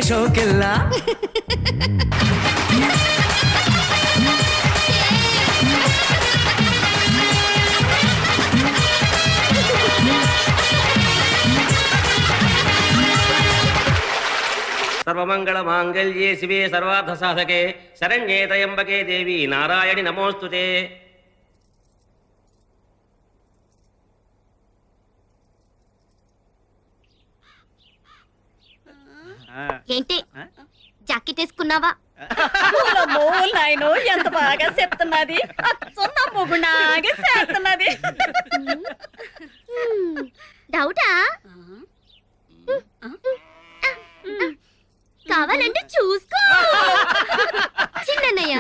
ಶೋಕಿಲ್ಲ. ಸರ್ವಮಂಗಳ ಮಾಂಗಲ್ಯೇ ಶಿವೆ ಸರ್ವಾರ್ಥ ಸಾಧಕೆ ಶರಣ್ಯೇ ತ್ರಯಂಬಕೆ ದೇವಿ ನಾರಾಯಣಿ ನಮೋಸ್ತುತೆ. ఏంటి జాకెట్ వేసుకున్నావా? నాయనో ఎంత బాగా చెప్తున్నది. అచ్చన్న మొగునాగే చేస్తున్నది. డౌటా? కావాలంటే చూసుకో చిన్నయ్య.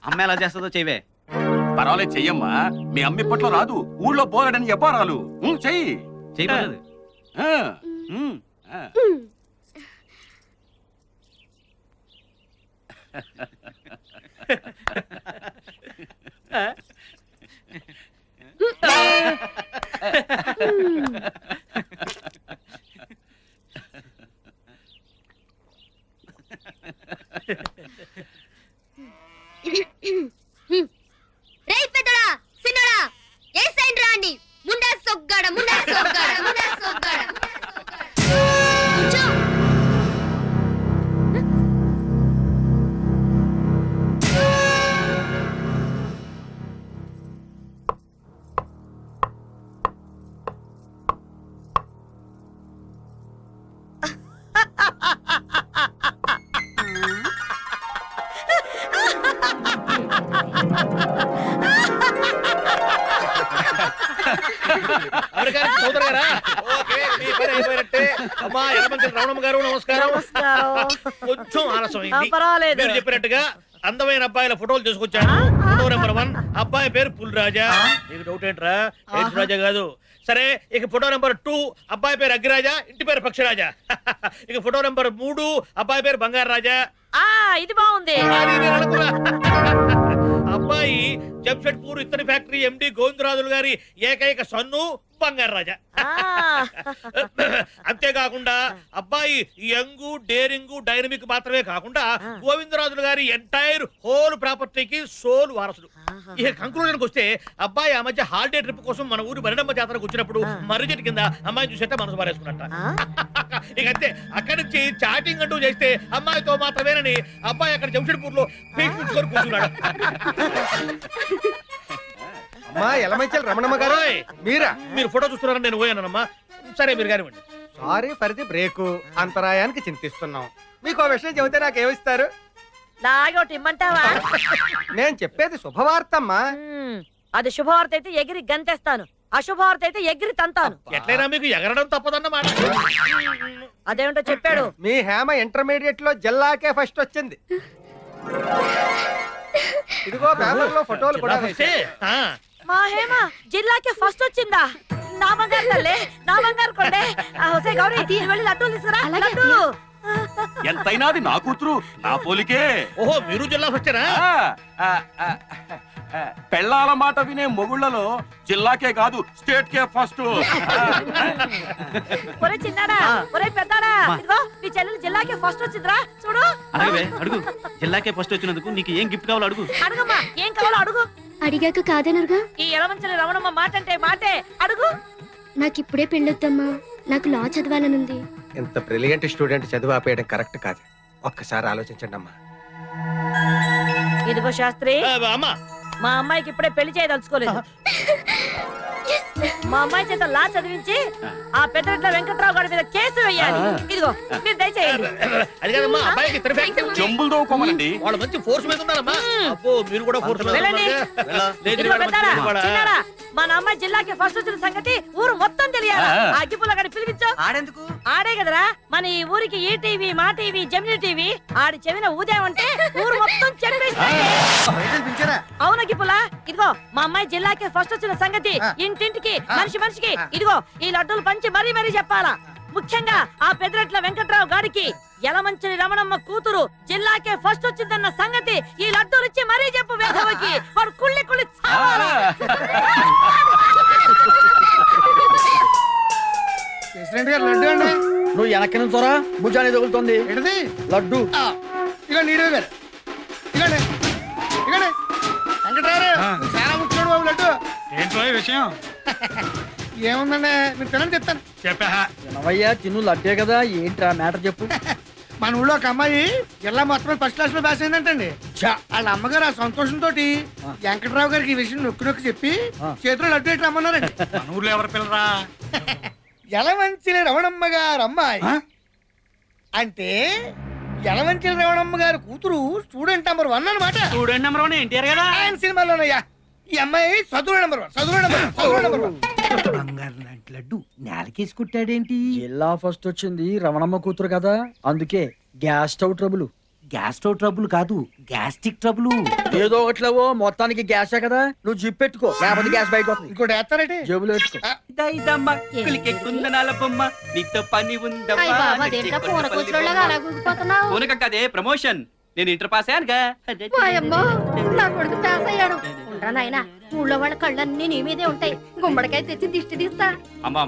అమ్మ ఎలా చేస్తుందో చెయ్యవే. పర్వాలేదు చెయ్యమ్మా. మీ అమ్మ ఇప్పట్లో రాదు, ఊళ్ళో బోలెడని చెప్పారాలు. చెయ్యి చెయ్యలేదు. రే పెద్దడా సిన్నడా ఏ సైడ్ రాండి. ముండా సొగ్గాడ ముండా సొగ్గాడ ముండా సొగ్గాడ కూర్చో. కొంచెం ఆలస్యమైంది. మీరు చెప్పినట్టుగా అందమైన అబ్బాయిల ఫోటోలు తీసుకొచ్చాను. ఫోటో నెంబర్ 1 అబ్బాయి పేరు పుల్రాజా. నీకు డౌట్ ఏంట్రా? రాజా కాదు. సరే, ఇక ఫోటో నెంబర్ 2 అబ్బాయి పేరు అగ్గిరాజా, ఇంటి పేరు పక్షిరాజా. ఇక ఫోటో నెంబర్ 3 అబ్బాయి పేరు బంగారు రాజా. ఇది బాగుంది. అబ్బాయి జంషెడ్పూర్ ఇత్తడి ఫ్యాక్టరీ ఎండి గోవిందరాజులు గారి ఏకైక సన్ను బంగారు రాజా. అంతేకాకుండా అబ్బాయి యంగ్ డేరింగ్ డైనమిక్ మాత్రమే కాకుండా గోవిందరాజులు గారి ఎంటైర్ హోల్ ప్రాపర్టీకి సోల్ వారసుడు. ఇక కంక్లూజన్కి వస్తే అబ్బాయి ఆ మధ్య హాలిడే ట్రిప్ కోసం మన ఊరు బరిడమ్మ జాతరకు వచ్చినప్పుడు మర్రి చెట్టు కింద అమ్మాయిని చూసేట మనసు మారేసుకున్నట్ట. ఇక అంతే, అక్కడి నుంచి చాటింగ్ అంటూ చేస్తే అమ్మాయితో మాత్రమేనని అబ్బాయి అక్కడ జంషెడ్పూర్ లో పీల్చుకొని కూర్చున్నాడు. రమణమ్మ గారు మీరా? మీరు ఫోటో చూస్తున్నారని నేను పోయానమ్మా. సరే మీరు కానివ్వండి. Sorry for the break. అంతరాయానికి చింతిస్తున్నాం. మీకు ఆ విషయం చెబితే నాకు ఏమిస్తారు? లాగోటి ఇమ్మంటావా? నేను చెప్పేది శుభవార్తమ్మా. అది శుభవార్త అయితే ఎగిరి గంతేస్తాను, అశుభవార్త అయితే ఎగిరి తంతాను. ఎట్లయినా మీకు ఎగరడం తప్పదన్నమాట. అదేమిటో చెప్పాడు. మీ హేమ ఇంటర్మీడియట్ లో జిల్లాకే ఫస్ట్ వచ్చింది. ఇదిగో పేపర్ లో ఫోటోలు కూడా. మా హేమ జిల్లాకే ఫస్ట్ వచ్చిందా? నా బంగారు తల్లే, నా బంగారు కొండే. గౌరీ వెళ్ళి లడ్డూలు తీసుకురా. లడ్డు ఎంతైనా అది నా కూతురు, నా పోలికే. ఓహో, మీరు జిల్లా వచ్చారా? పెళ్ళాల మాట వినే మొగుళ్లలో జిల్లాకే కాదు స్టేట్ కే ఫస్ట్. ఒరే చిన్నాడా, ఒరే పెద్దాడా, ఇదిగో నీ చెల్లెలు జిల్లాకే ఫస్ట్ వచ్చిందిరా చూడు. అడుగు. జిల్లాకే ఫస్ట్ వచ్చినందుకు నీకు ఏం గిఫ్ట్ కావాలో అడుగు. అడుగమ్మా, ఏం కావాలో అడుగు. అడిగాక కాదనరుగా. ఈ ఎలమంచలి రమణమ్మ మాట అంటే మాటే. అడుగు. నాకిప్పుడే పెళ్ళొద్దమ్మా, నాకు లా చదవాలనుంది. ఇంత బ్రిలియంట్ స్టూడెంట్ చదువు ఆపేయడం కరెక్ట్ కాదు. ఒక్కసారి ఆలోచించండి అమ్మా. ఇదిగో శాస్త్రి, అమ్మా, మా అమ్మాయికి ఇప్పుడే పెళ్లి చేయదలుచుకోలేదు. మా అమ్మాయి చేత లా చదివించి ఆ పెద్దరెడ్ల వెంకట్రావు గారి మీద కేసు వేయాలి. ఇదిగో మీరు దయచేయండి. అది కాదమ్మా, అబ్బాయికి ఇద్దరు ఫ్యాక్టరీ జంబులు తోకోమనండి. వాళ్ళు మంచి ఫోర్స్ మీద ఉన్నారమ్మా. అబ్బో, మీరు కూడా ఫోర్స్ మీద వెళ్ళండి. ఇదిగో పెద్దాడా, చిన్నాడా, మన అమ్మాయి జిల్లాకి ఫస్ట్ వచ్చిన సంగతి ఊరు మొత్తం తెలియాలి. ఆ అగ్గిపుల్ల గారిని పిలిపించు. ఆడెందుకు? ఆడే కదరా మన ఈ ఊరికి ఈ టీవీ, మా టీవీ, జెమిని టీవీ. ఆడి చెవిన ఊదేమంటే ఊరు మొత్తం చెప్పేస్తాయి. అవును అగ్గిపుల్ల, ఇదిగో మా అమ్మాయి జిల్లాకి ఫస్ట్ వచ్చిన సంగతి ఇంటింటికి, మనిషి మనిషికి ఇదిగో ఈ లడ్డూలు పంచి మరీ మరీ చెప్పాలా. ముఖ్యంగా ఆ పెద్దరెట్ల వెంకట్రావు గారికి యలమంచిలి రమణమ్మ కూతురు జిల్లాకే ఫస్ట్ వచ్చిందన్న సంగతి ఈ లడ్డూలు ఇచ్చి మరీ చెప్పు. వేధవకి వాడు కుళ్ళి కుళ్ళి చావాలా. ప్రెసిడెంట్ గారు లడ్డు అండి. నువ్వు వెనక్కి నుంచోరా భుజాన్ని తగులుతుంది ఏంటిది? లడ్డు. ఇక నీడు గారు ఇకండి ఇకండి వెంకటరావు చాలా ముఖ్యమైన బాబు లడ్డు. ఏంటో ఈ విషయం ఏముందండి మీరు తినండి చెప్తాను. చెప్పా తినవయ్యా తిను లడ్డే కదా ఏంట్రా మ్యాటర్ చెప్పు. మన ఊళ్ళో ఒక అమ్మాయి జిల్లా మొత్తం ఫస్ట్ క్లాస్ లో పాస్ అయిందంటండి. వాళ్ళ అమ్మగారు ఆ సంతోషంతో వెంకటరావు గారికి ఈ విషయం నొక్కి నొక్కి చెప్పి చేతిలో లడ్డు ఎట్టి రమ్మన్నారండి. మన ఊర్లో ఎవరు పిల్లరా? యలమంచిలి రమణమ్మ గారు అమ్మాయి అంటే యలమంచిలి రమణమ్మ గారి కూతురు స్టూడెంట్ నెంబర్ 1 అన్నమాట. స్టూడెంట్ నెంబర్ 1 ఎన్టీఆర్ కదా. ఆయన సినిమాలోనయ్యా ఈ అమ్మాయి చదువు నెంబర్ 1 చదువు నెంబర్ 1. బంగారు లాంటి లడ్డు నేలకేసి కుట్టాడేంటి? జిల్లా ఫస్ట్ వచ్చింది రమణమ్మ కూతురు కదా అందుకే gas stove trouble. Gas stove trouble కాదు, గ్యాస్ట్రిక్ ట్రబుల్. ఏదో ఒకట్లేవో మొత్తానికి గ్యాసే కదా నువ్వు జిప్ పెట్టుకో లేకపోతే గ్యాస్ బయట వస్తుంది. ఇంకోటి వేస్తారంటే జేబులో పెట్టుకో. నీతో పని కదే ప్రమోషన్. నేను ఇంటర్ పాస్ అయ్యానుగా. నా కొడుకు పాస్ అయ్యాడు. ఉండరా నాయనా, ఊళ్ళో వాళ్ళ కళ్ళన్నీ నీ మీదే ఉంటాయి. గుమ్మడికాయ తెచ్చి దిష్టి తీస్తా. అమ్మా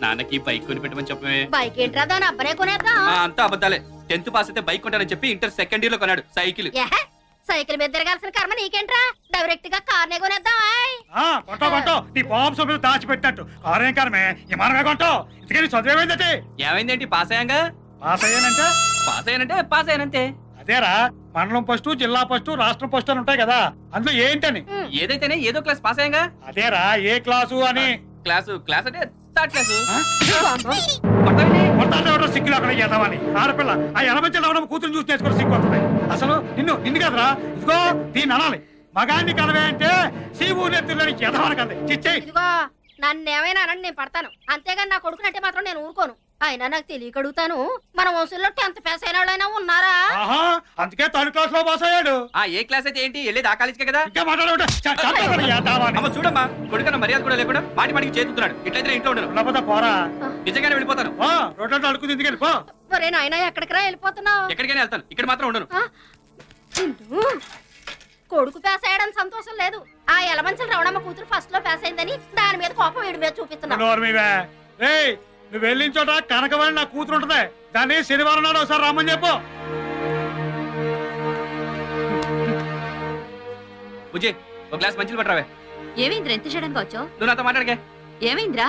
నాన్నకి బైక్ కొని పెట్టమని చెప్పమే. బైక్ ఏంట్రా, దాని అబ్బనే కొనేద్దాం. అంతా అబద్ధాలే. 10th పాస్ అయితే బైక్ కొంటానని చెప్పి ఇంటర్ సెకండ్ ఇయర్ లో కొన్నాడు సైకిల్. సైకిల్ మీద తిరగాల్సిన కర్మ నీకేంట్రా, డైరెక్ట్ గా కార్నే కొనేద్దాం. నీ పాప సభ్యులు దాచిపెట్టినట్టు కారేం కారమే విమానమే కొంటావు. ఇంతకని చదివేమైందంటే ఏమైందేంటి పాస్ అయ్యాంగా. పాస్ అయ్యానంటే పాస్ అయ్యానంతే. అదేరా మండలం ఫస్ట్ జిల్లా ఫస్ట్ రాష్ట్రం ఫస్ట్ అని ఉంటాయి కదా అందులో ఏంటని. ఏదైతేనే ఏదో క్లాస్ పాస్ అయ్యాంగా. అదేరా ఏ క్లాసు అని. క్లాస్ అంటే థర్డ్ క్లాసు. సిగ్గులు అక్కడ చేద్దామని ఆడపిల్ల ఆ ఎనభై లవడం కూతురు చూసి నేర్చుకుని సిగ్గు వస్తుంది. అసలు నిన్ను కదరా ఇదిగో దీన్ని అనాలి. మగాన్ని కలవే అంటే సీవు నెత్తులని చేద్దామని కదా చిచ్చేయి. ఇదిగో నన్ను ఏమైనా అనండి నేను పడతాను, అంతేగాని నా కొడుకునంటే మాత్రం నేను ఊరుకోను. అయినా నాకు తెలియక అడుగుతాను, మన వంశంలో 10th పాస్ అయిన వాళ్ళైనా ఉన్నారా? అందుకే థర్డ్ క్లాస్ లో పాస్ అయ్యాడు. ఏ క్లాస్ అయితే ఏంటి, వెళ్ళేది ఆ కాలేజీకే కదా. ఇంకా మాట్లాడే చూడమ్మా, కొడుకన్న మర్యాద కూడా లేకుండా మాటికి చేతున్నాడు. ఇట్లయితే ఇంట్లో ఉండను. పోరా, నిజంగానే వెళ్ళిపోతాను. రోడ్లలో అడుగుతుంది ఎందుకని పో. ఒరే నాయనా, ఎక్కడికి రా వెళ్ళిపోతున్నావు? ఎక్కడికైనా వెళ్తాను, ఇక్కడ మాత్రం ఉండను. కొడుకు పాస్ అయ్యాడని సంతోషం లేదు, ఆ యలమంచల రవణమ్మ కూతురు ఫస్ట్ లో పాస్ అయిందని దాని మీద కోపం వీడి మీద చూపిస్తున్నావు. నువ్వు వెళ్ళిన చోట కనకవాణి నా కూతురు ఉంటది, దాన్ని శనివారం నాడు ఒకసారి రమ్మని చెప్పు. బుజ్జి, ఒక గ్లాస్ మంచిలు పట్టరావే. ఏమైందిరా ఎంత చేయడానికి వచ్చావు? నువ్వు నాతో మాట్లాడకే. ఏమైందిరా?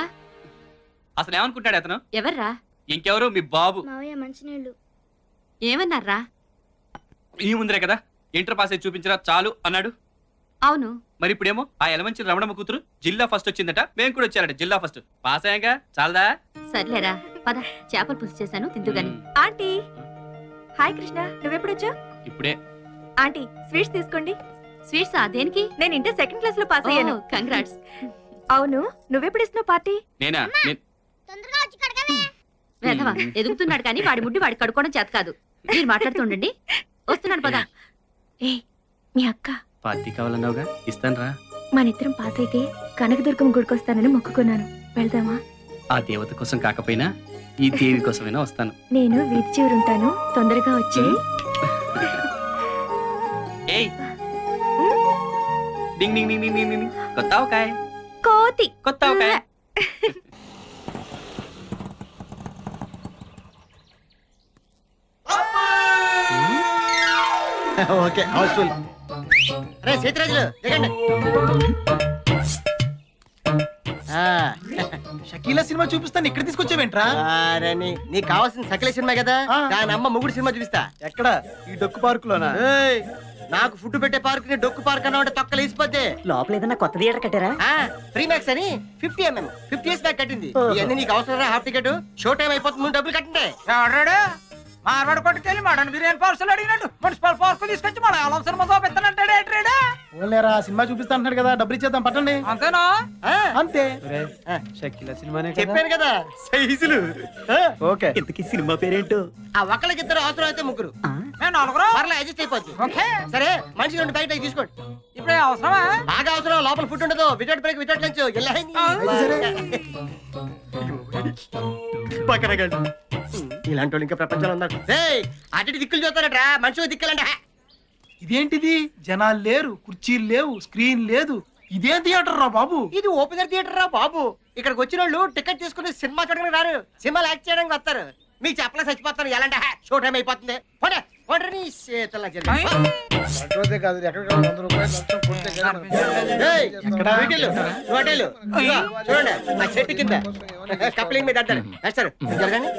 అసలు ఏమనుకుంటాడు అతను? ఎవర్రా? ఇంకెవరు, మీ బాబు. మంచినీళ్ళు ఏమన్నారా? ఈ ముందరే కదా ఇంటర్ పాస్ అయి చూపించరా చాలు అన్నాడు. అవును, మరి ఇప్పుడేమో ఆ ఎలమంచి రమణమ్మ కూతురు జిల్లా ఫస్ట్ వచ్చిందట, మేము కూడా వచ్చారట జిల్లా ఫస్ట్. పాస్ అయ్యాక చాలదా? సర్లేరా పద, చేపలు పులుసు చేశాను తిందు గాని. ఆంటీ హాయ్ కృష్ణ, నువ్వెప్పుడొచ్చా? ఇప్పుడే. ఆంటీ స్వీట్స్ తీసుకోండి. స్వీట్స్ దేనికి? నేను ఇంటర్ సెకండ్ క్లాస్ లో పాస్ అయ్యాను. కంగ్రాట్స్. అవును, నువ్వెప్పుడు ఇస్తున్నావు పార్టీ? నేనా? తొందరగా వచ్చి కడగవే. వేధవా ఎదుగుతున్నాడు కానీ వాడి ముడ్డి వాడి కడుక్కోవడం చేత కాదు. మీరు మాట్లాడుతుండండి, వస్తున్నాను పద. ఏ మీ అక్క పార్టీ కావాలన్నావుగా, ఇస్తాను రా. మనిద్దరం పాస్ అయితే కనకదుర్గం గుడికొస్తానని మొక్కుకున్నాను, వెళ్దామా? ఆ దేవత కోసం కాకపోయినా ఈ దేవి కోసమైనా వస్తాను. నేను వీధి చివరుంటాను, తొందరగా వచ్చి. ఏయ్ డింగ్ డింగ్ డింగ్ డింగ్ డింగ్. కొత్త ఆవకాయ. కోతి. కొత్త ఆవకాయ. Okay Housefull. అరే సీతరాజులు దిగండి. షకీలా సినిమా చూపిస్తాను ఇక్కడ తీసుకొచ్చావేంట్రా? నీకు కావాల్సిన సకల సినిమా కదా, దాని అమ్మ ముగుడు సినిమా చూపిస్తా. ఎక్కడ? ఈ డొక్కు పార్క్ లోనా? నాకు ఫుడ్ పెట్టే పార్క్ ని డొక్కు పార్క్ అన్నా ఉంటే తొక్కలు వేసిపోతే. లోపల ఏదన్నా కొత్త థియేటర్ కట్టారా? ఫ్రీ మ్యాక్స్ అని 50 years బ్యాక్ కట్టింది. ఇవన్నీ నీకు అవసరం? హాఫ్ టికెట్ షో టైం అయిపోతుంది, ముందు డబ్బులు కట్టండి. మార్వాడు కొట్టుకెళ్ళి మటన్ బిర్యానీ పార్సల్ అడిగినట్టు మున్సిపల్ పార్క్ తీసుకొచ్చి మన అవసరం మొత్తం పెత్తనంటాడే. ఓన్లేరా సినిమా చూపిస్తా అంటున్నాడు కదా, డబ్బులు ఇచ్చేద్దాం పట్టండి. అంతేనా? అంతే. షకీలా సినిమానే కదా. చెప్పాను కదా సైజులు. ఓకే. ఇంతకీ సినిమా పేరేంటో? ఆ ఒక్కళ్ళకి ఇద్దరు అవసరం అయితే ముగ్గురు, మేము నలుగురు పర్లే అడ్జస్ట్ అయిపోద్ది. సరే మనిషి 2 బయట తీసుకోండి. ఇప్పుడే అవసరమా? బాగా అవసరం, లోపల ఫుడ్ ఉండదు. Without break without lunch. ఇలాంటి వాళ్ళు ఇంకా ప్రపంచంలో ఉన్నారు. అటు దిక్కులు చూస్తారట్రా, మనుషులు దిక్కులంట. ఇదేంటిది? జనాలు లేరు, కుర్చీలు లేవు, స్క్రీన్ లేదు. ఇదేం థియేటర్ రా బాబు? ఇది ఓపెనర్ థియేటర్ రా బాబు. ఇక్కడికి వచ్చిన వాళ్ళు టికెట్ తీసుకుని సినిమా చూడడానికి రారు, సినిమాలు యాక్ట్ చేయడానికి వస్తారు. మీకు చెప్పలే చచ్చిపోతాను, ఎలాంటి షో టైం అయిపోతుంది. పోనీ పోనీ నీ చేతుల్లో జరిగింది. కాదు ఎక్కడ 100 రూపాయలు లంచం కొడితే ఏయ్, వీటిల్లు, హోటళ్ళు. ఇదిగో, చూడండి ఆ చెట్టు కింద కప్లింగ్ మీద అంటారు వేస్తారు. జరగండి.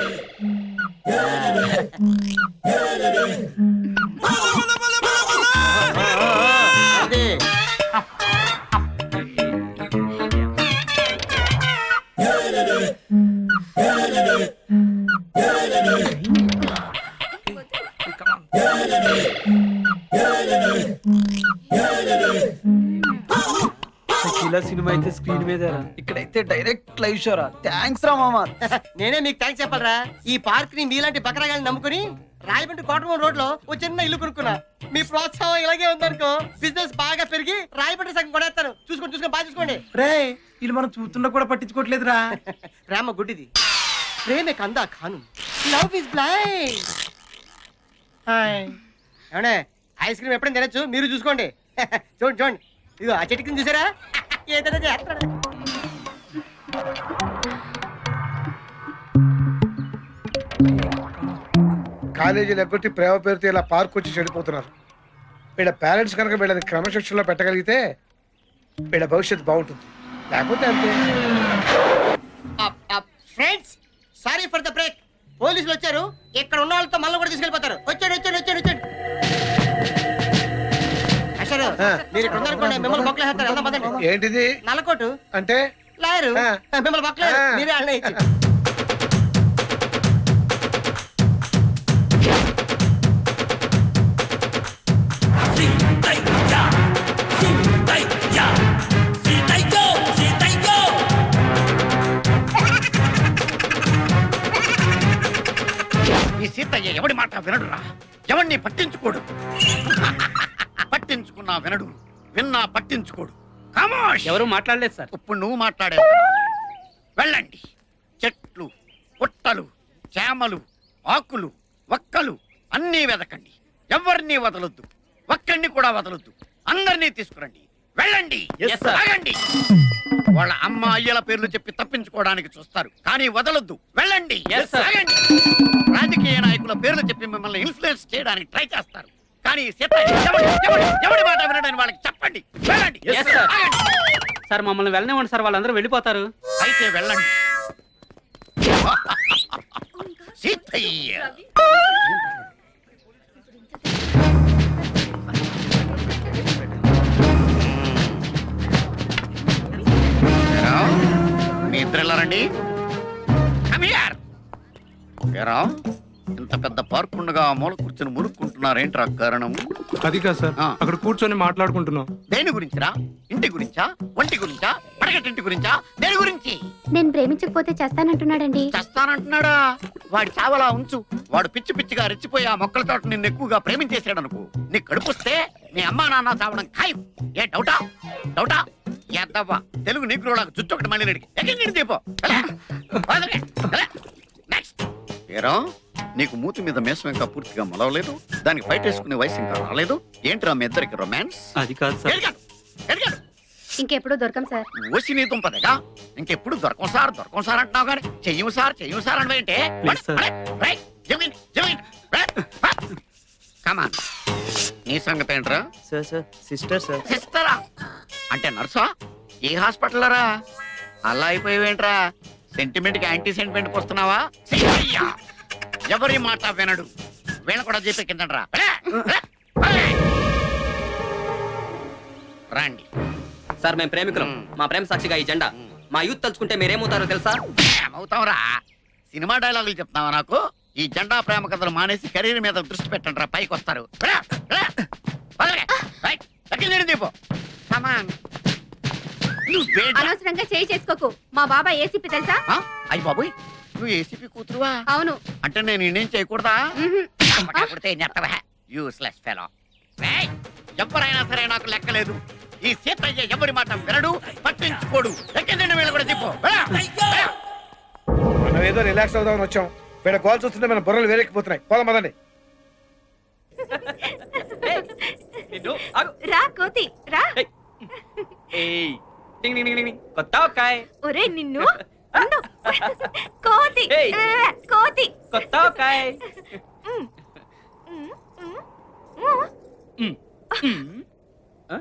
అది. సినిమా అయితే స్క్రీన్ మీద, ఇక్కడైతే డైరెక్ట్ లైవ్ షోరా. థ్యాంక్స్ రా మామా. నేనే మీకు థ్యాంక్స్ చెప్పాలరా. ఈ పార్క్ ని మీలాంటి బకరాగాన్ని నమ్ముకుని రాయబండి కోటమూరు రోడ్ లో ఓ చిన్న ఇల్లు కొనుక్కున్నా. మీ ప్రోత్సాహం ఇలాగే ఉందనుకో బిజినెస్ బాగా పెరిగి రాయబండి సగం కొనేస్తాను. చూసుకోండి బాగా చూసుకోండి. రే వీళ్ళు మనం చూస్తున్నా కూడా పట్టించుకోవట్లేదురా. ప్రేమ గుడ్డిది, ప్రేమే కందా ఖాను, లవ్ ఇస్ బ్లైండ్. ఏమండే ఐస్ క్రీమ్ ఎప్పుడైనా తినచ్చు, మీరు చూసుకోండి. చూడండి చూడండి, ఇదిగో ఆ చెట్టు కింద చూసారా ఏదైనా చేస్తాడు. కాలేజీలు ఎగ్గొట్టి ప్రేమ పేరుతో ఇలా పార్క్ వచ్చి చెడిపోతున్నారు. వీళ్ళ పేరెంట్స్ కనుక వీళ్ళని క్రమశిక్షణలో పెట్టగలిగితే వీళ్ళ భవిష్యత్తు బాగుంటుంది. లేకపోతే అంతే. Friends, sorry for the break. పోలీసులు వచ్చారు, ఇక్కడ ఉన్న వాళ్ళతో మళ్ళీ కూడా తీసుకెళ్ళిపోతారు. వచ్చాడు వచ్చాడు వచ్చాడు వచ్చాడు. అసలు మీరు ఇక్కడ ఉన్నారనుకోండి, మిమ్మల్ని బొక్కలేస్తారు. వెళ్దాం పదండి. ఏంటిది నల్లకోటు అంటే? లాయరు మిమ్మల్ని బొక్కలేదు, మీరే వాళ్ళ. ఈ సీతయ్య ఎవడి మాట వినడురా, ఎవడిని పట్టించుకోడు. పట్టించుకున్నా వినడు, విన్నా పట్టించుకోడు. ఖమోష్. ఎవరు మాట్లాడలేదు సార్. ఇప్పుడు నువ్వు మాట్లాడావు. వెళ్ళండి, చెట్లు పుట్టలు చేమలు ఆకులు ఒక్కలు అన్నీ వెదకండి. ఎవరిని వదలొద్దు, ఒక్కడిని కూడా వదలొద్దు. అందరినీ తీసుకురండి. వెళ్ళండి. ఆగండి. వాళ్ళ అమ్మ అయ్యల పేర్లు చెప్పి తప్పించుకోవడానికి చూస్తారు, కానీ వదలొద్దు. వెళ్ళండి. ఆగండి. రాజకీయ నాయకుల పేర్లు చెప్పి మిమ్మల్ని ఇన్ఫ్లుయెన్స్ చేయడానికి ట్రై చేస్తారు, కానీ ఎవడి మాట వినడానికి వాళ్ళకి చెప్పండి. వెళ్ళండి. సార్ మమ్మల్ని వెళ్ళనివ్వండి సార్, వాళ్ళందరూ వెళ్ళిపోతారు. అయితే వెళ్ళండి. సీతయ్య మీ ఇద్దరు వెళ్ళారండి. ఇంత పెద్ద పార్క్ ఉండగా మూల కూర్చొని మురుక్కుంటున్నారేంట్రా కారణం? అది కాదు సార్, అక్కడ కూర్చొని మాట్లాడుకుంటున్నాం. దేని గురించిరా? ఇంటి గురించా, ఒంటి గురించా, పడగటింటి గురించా, దేని గురించి? నేను ప్రేమించకపోతే చేస్తానంటున్నాడండి. చేస్తానంటున్నాడా? వాడి చావలా ఉంచు. వాడు పిచ్చి పిచ్చిగా రెచ్చిపోయి ఆ మొక్కల తోట నిన్ను ఎక్కువగా ప్రేమించేసాడు అనుకో, నీ కడుపుస్తే నీ అమ్మా నాన్న చావడం ఖాయం. ఏ డౌటా? డౌటా? ఎద్దవ్వా తెలుగు నీకులాగా జుట్టు ఒకటి మళ్ళీ నడికి ఎక్కడ దీపో. నెక్స్ట్ ఏరా, నీకు మూతి మీద మేసం ఇంకా పూర్తిగా మొలవలేదు, దానికి ఫైట్ వేసుకునే వయసు ఇంకా రాలేదు. ఏంట్రా మీ ఇద్దరికి రొమాన్స్? అది కాదు సార్. ఇంకెప్పుడు దొరకం సార్. ఓసి నీ దుంపదేగా, ఇంకెప్పుడు దొరకం సార్ అంటున్నావు కానీ చెయ్యం సార్ అంటే కమాన్. నీ సంగతి ఏంట్రా? సిస్టరా అంటే నర్సా? ఏ హాస్పిటల్ రా? అలా అయిపోయావేంట్రా? సెంటిమెంట్ కి యాంటీ సెంటిమెంట్ వస్తున్నావా? ఎవరి మాట వినడు, వీళ్ళ కూడా చెప్పే కిందరా. రండి సార్, మేము ప్రేమికులం. మా ప్రేమ సాక్షిగా ఈ జెండా. మా యూత్ తలుచుకుంటే మీరేమవుతారో తెలుసా? ఏమవుతావురా? సినిమా డైలాగులు చెప్తున్నావా నాకు? ఈ జెండా ప్రేమ కథలు మానేసి కెరీర్ మీద దృష్టి పెట్టండి రా, పైకి వస్తారు. అనవసరంగా చేయి చేసుకోకు. మా బాబా ఏసీపీ తెలుసా? అయ్యి బాబోయ్, నువ్వు ఏసీపీ కూతురువా? అవును. అంటే నేను ఇండియన్ చేయకూడదా? Useless fellow. ఎవరైనా సరే నాకు లెక్కలేదు. ఈ సీతయ్య ఎవరి మాట వినడు, పట్టించుకోడు. ఎక్కడ వీళ్ళు కూడా చెప్పు. మనం ఏదో రిలాక్స్ అవుదామని వచ్చాం, వీళ్ళ కాల్ చూస్తుంటే మన బుర్రలు వేరెక్కిపోతున్నాయి. పోదాం పదండి. రా కోతి రా. టింగ్ టింగ్ టింగ్ టింగ్. కొత్త ఆవకాయ. ఒరే నిన్ను ఉండు. కోతి ఏయ్. కోతి కొత్త ఆవకాయ. ఆ?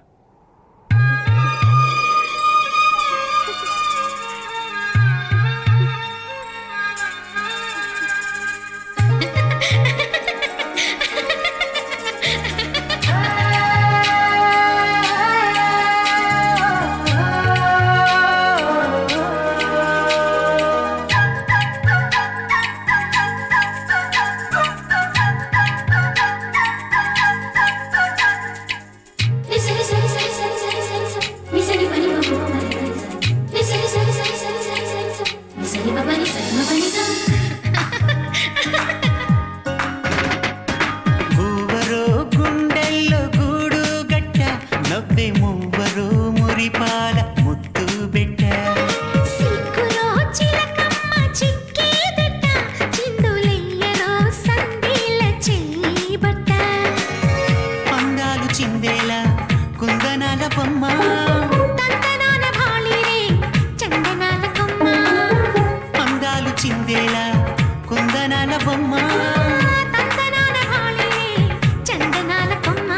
గూవరో గుండెల్లో గూడు గట్ట నవ్వే మువ్వరో మురిపాల ముత్తు బిడ్డ సిక్కులో చిలకమ్మ చిక్కేదట చిందులెయ్యలో సందేల చెయ్యబట్ట పందాలు చిందేలా కుందనాల బొమ్మ తందనాల భాళిరే చందనాల కొమ్మ పందాలు చిందేలా కుందనాల బొమ్మ తందనాల భాళిరే చందనాల కొమ్మ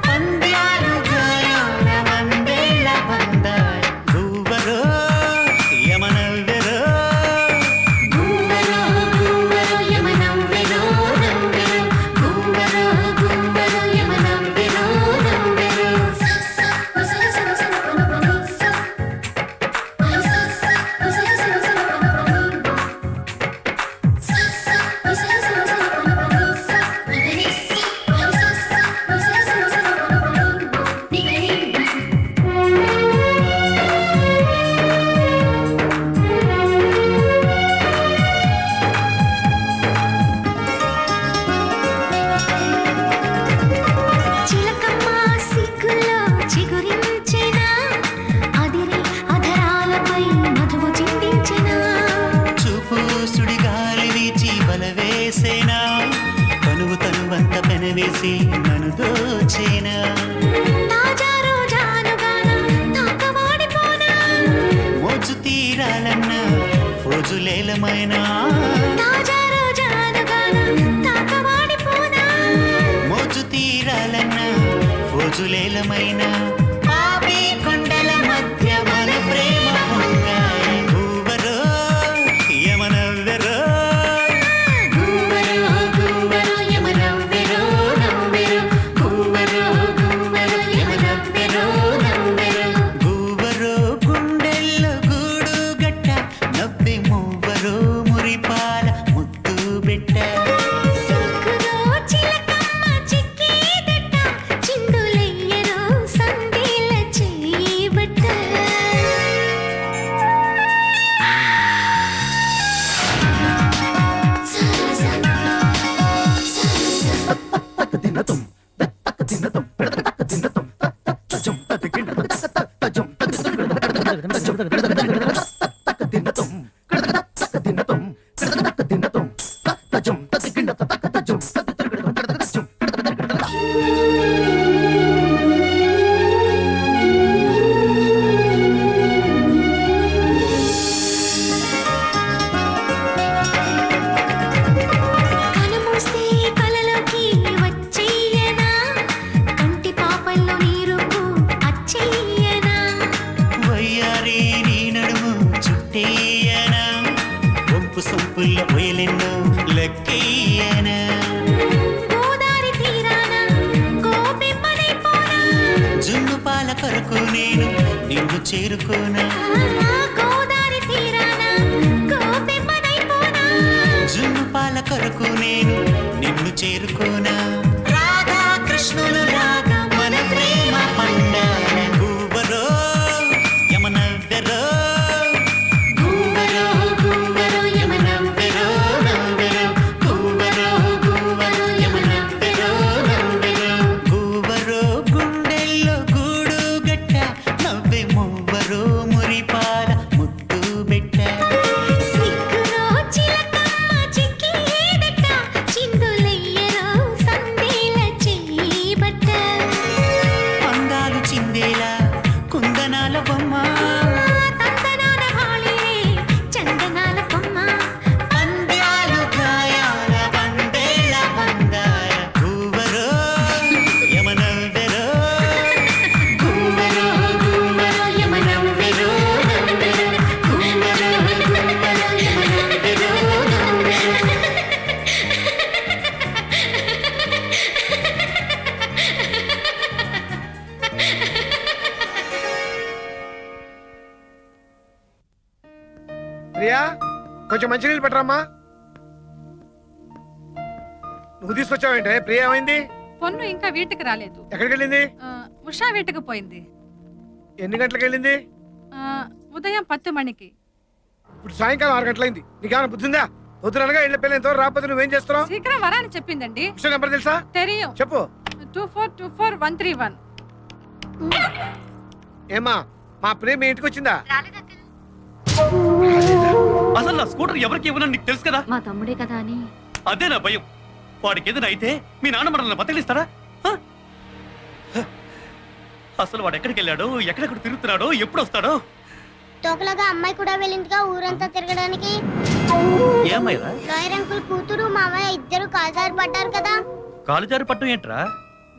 పంద్యాలు గాయాల వందేళ్ల బందాయ్ గూవరో యమనవ్వెరో గువ్వరో గువ్వరో యమనవ్వెరో నవ్వెరో గువ్వరో గువ్వరో యమనవ్వెరో నవ్వెరో చిలకమ్మ సిగ్గులో చిగురించెనా అదిరే అధరాలపై మధువు చిందించెనా చూపు సుడిగాలి వీచి బలవేసేనా తనువు తనువంత పెనవేసి నన్ను దోచేనా తాజా రోజానుగాన తాకవాడిపోనా మోజు తీరాలన్నా ఫోజులేలమైనా తాజా రోజానుగాన తాకవాడిపోనా మోజు తీరాలన్నా ఫోజులేలమైనా పాపి కొండల మధ్య మన ప్రేమ పొంగాయి గూవరో యమనవ్వెరో గువ్వరో గువ్వరో యమనవ్వెరో నవ్వెరో గువ్వరో గువ్వరో యమనవ్వెరో నవ్వెరో గూవరో గుండెల్లో గూడు గట్ట నవ్వి మువ్వరో మురిపాల ముత్తు బిడ్డ సిగ్గులో చిలకమ్మ చిక్కేదట చిందులెయ్యలో సందేల చెయ్యబట్ట కనుమూస్తే కలలోకి వచ్చేయనా కంటి పాపల్లో నీరుకు అచ్చేయనా వయ్యారి నీ నడుము చుట్టేయనా వంపు సొంపుల్లో ఒయలెన్నో లెక్కయ్యనా గోదారి తీరాన గోపెమ్మనైపోనా జున్ను పాల కొరకు నేను నిన్ను చేరుకోనా గోదారి తీరాన గోపెమ్మనైపోనా జున్ను పాల కొరకు నేను నిన్ను చేరుకోనా రాధా కృష్ణులు రాగా మన ప్రేమ పండాల గూవరో యమనవ్వెరో గువ్వరో గువ్వరో యమనవ్వెరో నవ్వెరో గువ్వరో గువ్వరో యమనవ్వెరో నవ్వెరో గూవరో గుండెల్లో గూడు గట్ట నవ్వే మువ్వరో మురిపాల ముత్తు బిడ్డ సిగ్గులో చిలకమ్మ చిక్కేదట కొంచెం మంచినీళ్ళు పెట్టరమ్మా. నువ్వు తీసుకొచ్చావేంటే? ప్రియ ఏమైంది? పొన్ను ఇంకా వీటికి రాలేదు. ఎక్కడికి వెళ్ళింది? ఉషా వీటికి పోయింది. ఎన్ని గంటలకు వెళ్ళింది? ఉదయం 10 మణికి. ఇప్పుడు సాయంకాలం 6 గంటలైంది. నీకేమైనా బుద్ధిందా? పొద్దుననగా ఇళ్ళ పిల్లలు ఎంతవరకు రాకపోతే నువ్వేం చేస్తున్నావు? శీఘ్రం వరాని చెప్పిందండి. ఉషా నెంబర్ తెలుసా? తెలియం. చెప్పు. 2424-131. ఏమా మా ప్రియ మీ ఇంటికి వచ్చిందా? అసలు నా స్కూటర్ ఎవరికి ఇవ్వనని నీకు తెలుసు కదా. మా తమ్ముడే కదా అని. అదే నా భయం. వాడికి ఏదైనా అయితే మీ నాన్న మనల్ని బతకలిస్తారా? అసలు వాడు ఎక్కడికి వెళ్ళాడో, ఎక్కడెక్కడ తిరుగుతున్నాడో, ఎప్పుడు వస్తాడో? తోకలాగా అమ్మాయి కూడా వెళ్ళిందిగా ఊరంతా తిరగడానికి. ఏమైనా లాయర్ అంకుల్ కూతురు మామయ్య ఇద్దరు కాలుజారి పడ్డారు కదా. కాలుజారి పట్టం ఏంట్రా?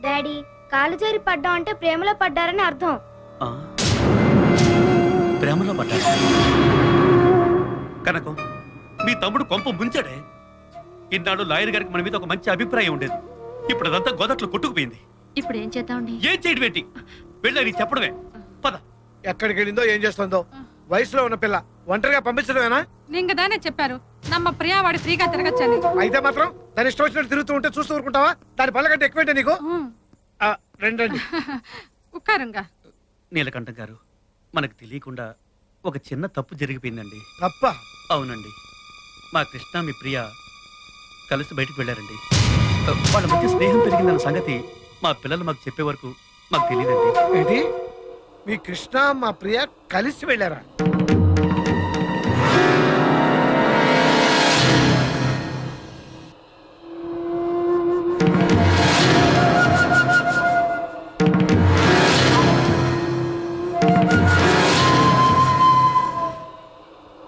డాడీ, కాలుజారి పడ్డం అంటే ప్రేమలో పడ్డారని అర్థం. ప్రేమలో పడ్డా కనకం, మీ తమ్ముడు కొంప ముంచాడే. ఇన్నాడు లాయర్ గారికి మన మీద ఒక మంచి అభిప్రాయం ఉండేది. ఇప్పుడు అదంతా గోదట్లో కొట్టుకుపోయింది. ఇప్పుడు ఏం చేద్దామండి? ఏం చేయడం ఏంటి? వెళ్ళని చెప్పడమే. పద. ఎక్కడికి వెళ్ళిందో ఏం చేస్తుందో. వయసులో ఉన్న పిల్ల ఒంటరిగా పంపించడమేనా? నీంగదానే చెప్పారు నమ్మ ప్రియా వాడి ఫ్రీగా తిరగచ్చని. అయితే మాత్రం దాని ఇష్టం వచ్చినట్టు తిరుగుతూ ఉంటే చూస్తూ ఊరుకుంటావా? దాని పళ్ళ కంటే ఎక్కువేంటే నీకు? రండి. ఉక్కారంగా. నీలకంఠం గారు, మనకు తెలియకుండా ఒక చిన్న తప్పు జరిగిపోయిందండి. తప్ప? అవునండి. మా కృష్ణ మీ ప్రియ కలిసి బయటకు వెళ్ళారండి. వాళ్ళ మధ్య స్నేహం పెరిగిందన్న సంగతి మా పిల్లలు మాకు చెప్పే వరకు మాకు తెలియదండి. ఏంటి? మీ కృష్ణ మా ప్రియ కలిసి వెళ్ళారా?